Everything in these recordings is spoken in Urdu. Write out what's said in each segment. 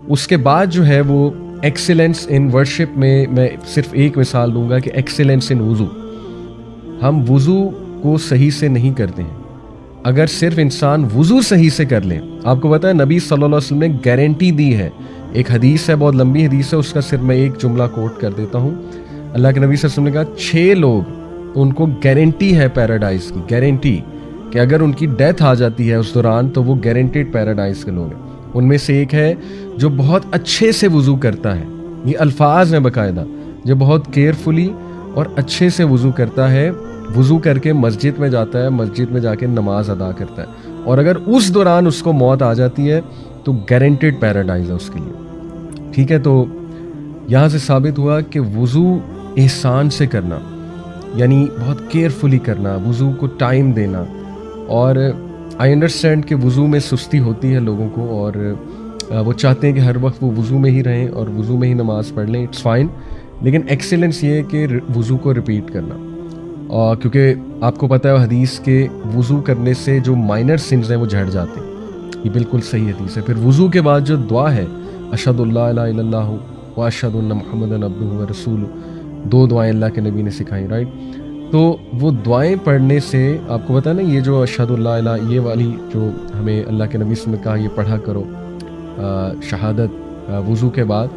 اس کے بعد جو ہے وہ ایکسیلنس ان ورشپ میں صرف ایک مثال دوں گا کہ ایکسیلنس ان وضو. ہم وضو کو صحیح سے نہیں کرتے ہیں. اگر صرف انسان وضو صحیح سے کر لیں, آپ کو پتہ ہے نبی صلی اللہ علیہ وسلم نے گارنٹی دی ہے, ایک حدیث ہے, بہت لمبی حدیث ہے, اس کا صرف میں ایک جملہ کوٹ کر دیتا ہوں. اللہ کے نبی صلی اللہ علیہ وسلم نے کہا 6 لوگ ان کو گارنٹی ہے پیراڈائز کی, گارنٹی کہ اگر ان کی ڈیتھ آ جاتی ہے اس دوران تو وہ گارنٹیڈ پیراڈائز کے لوگ ہیں. ان میں سے ایک ہے جو بہت اچھے سے وضو کرتا ہے, یہ الفاظ ہیں باقاعدہ, جو بہت کیئرفلی اور اچھے سے وضو کرتا ہے, وضو کر کے مسجد میں جاتا ہے, مسجد میں جا کے نماز ادا کرتا ہے, اور اگر اس دوران اس کو موت آ جاتی ہے تو گارنٹیڈ پیراڈائز ہے اس کے لیے. ٹھیک ہے, تو یہاں سے ثابت ہوا کہ وضو احسان سے کرنا, یعنی بہت کیئرفلی کرنا, وضو کو ٹائم دینا. اور آئی انڈرسٹینڈ کہ وضو میں سستی ہوتی ہے لوگوں کو, اور وہ چاہتے ہیں کہ ہر وقت وہ وضو میں ہی رہیں اور وضو میں ہی نماز پڑھ لیں, اٹس فائن. لیکن ایکسیلنس یہ ہے کہ وضو کو ریپیٹ کرنا, اور کیونکہ آپ کو پتہ ہے حدیث کے وضو کرنے سے جو مائنر سنز ہیں وہ جھڑ جاتے ہیں, یہ بالکل صحیح حدیث ہے. پھر وضو کے بعد جو دعا ہے اشہد اللہ الہ الا اللہ و اشہد ان محمدً عبدہ و رسولہ, 2 دعائیں اللہ کے نبی نے سکھائیں, رائٹ. تو وہ دعائیں پڑھنے سے آپ کو پتہ ہے نا, یہ جو اشہد اللہ الہ, یہ والی جو ہمیں اللہ کے نبی نے کہا یہ پڑھا کرو شہادت وضو کے بعد,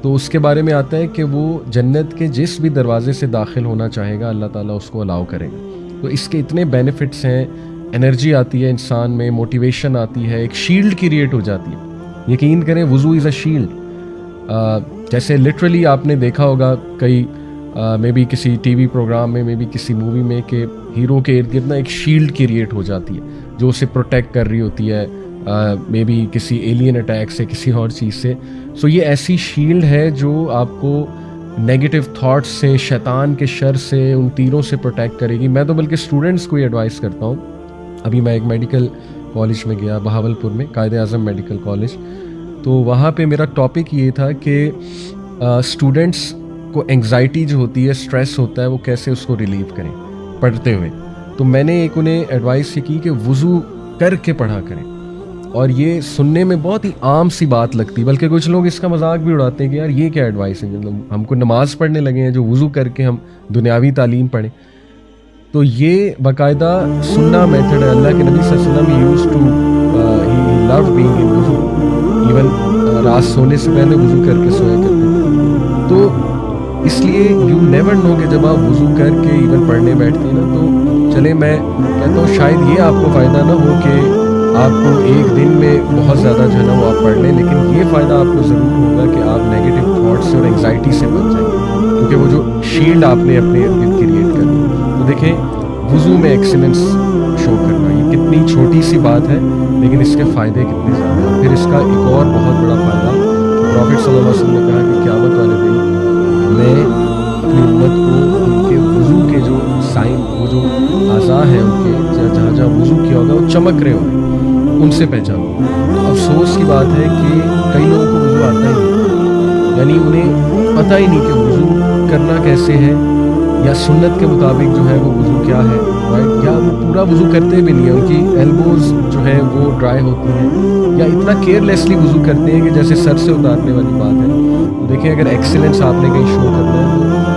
تو اس کے بارے میں آتا ہے کہ وہ جنت کے جس بھی دروازے سے داخل ہونا چاہے گا اللہ تعالیٰ اس کو الاؤ کرے گا. تو اس کے اتنے بینیفٹس ہیں, انرجی آتی ہے انسان میں, موٹیویشن آتی ہے, ایک شیلڈ کریٹ ہو جاتی ہے. یقین کریں وضو از اے شیلڈ. جیسے لٹرلی آپ نے دیکھا ہوگا کئی میں بھی کسی ٹی وی پروگرام میں بھی کسی مووی میں کہ ہیرو کے ارد گرد نا ایک شیلڈ کریٹ ہو جاتی ہے جو اسے پروٹیکٹ کر رہی ہوتی ہے, مے بی کسی ایلین اٹیک سے, کسی اور چیز سے. سو یہ ایسی شیلڈ ہے جو آپ کو نیگیٹو تھاٹس سے, شیطان کے شر سے, ان تیروں سے پروٹیکٹ کرے گی. میں تو بلکہ اسٹوڈنٹس کو یہ ایڈوائز کرتا ہوں. ابھی میں ایک میڈیکل کالج میں گیا بہاولپور میں, قائد اعظم میڈیکل کالج, تو وہاں پہ میرا ٹاپک یہ تھا کہ اسٹوڈنٹس کو انگزائٹی جو ہوتی ہے, اسٹریس ہوتا ہے, وہ کیسے اس کو ریلیو کریں پڑھتے ہوئے. تو میں نے ایک انہیں ایڈوائس یہ کی کہ وضو کر کے پڑھا کریں, اور یہ سننے میں بہت ہی عام سی بات لگتی, بلکہ کچھ لوگ اس کا مذاق بھی اڑاتے ہیں کہ یار یہ کیا ایڈوائس ہے, ہم کو نماز پڑھنے لگے ہیں جو وضو کر کے ہم دنیاوی تعلیم پڑھیں. تو یہ باقاعدہ سننا میتھڈ ہے. اللہ کے نبی صلی اللہ علیہ وسلم used to he love being in وضو, ایون رات سونے سے پہلے وضو کر کے سویا کرتے ہیں. تو اس لیے یو نیور نو کہ جب آپ وضو کر کے ایون پڑھنے بیٹھتے ہیں نا, تو چلے میں کہتا ہوں شاید یہ آپ کو فائدہ نہ ہو کہ آپ کو ایک دن میں بہت زیادہ جو ہے نا وہ آپ پڑھ لیں, لیکن یہ فائدہ آپ کو ضرور ہوگا کہ آپ نیگیٹو تھاٹس سے اور انگزائٹی سے بچ جائیں, کیونکہ وہ جو شیلڈ آپ نے اپنے ارد گرد کریٹ کر دی. تو دیکھیں وضو میں ایکسیلنس شو کرنا یہ کتنی چھوٹی سی بات ہے, لیکن اس کے فائدے کتنے زیادہ ہیں. پھر اس کا ایک اور بہت بڑا فائدہ, پروفٹ صلی اللہ علیہ وسلم نے کہا کہ قیامت والے دن میں اپنی امت کو ان کے وضو کے جو سائن, وہ جو اعضاء ہیں ان کے جہاں جہاں وضو کیا ہوگا وہ چمک رہے ہوں گے, ان سے پہچانوں. تو افسوس کی بات ہے کہ کئی لوگوں کو وضو آتا ہی نہیں, یعنی انہیں پتہ ہی نہیں کہ وضو کرنا کیسے ہے, یا سنت کے مطابق جو ہے وہ وضو کیا ہے, رائٹ, یا وہ پورا وضو کرتے بھی نہیں ہیں, ان کی ایلبوز جو ہے وہ ڈرائی ہوتی ہیں, یا اتنا کیئرلیسلی وضو کرتے ہیں کہ جیسے سر سے اتارنے والی بات ہے. دیکھیں اگر ایکسیلنس آپ نے کہیں شو کرنا ہے تو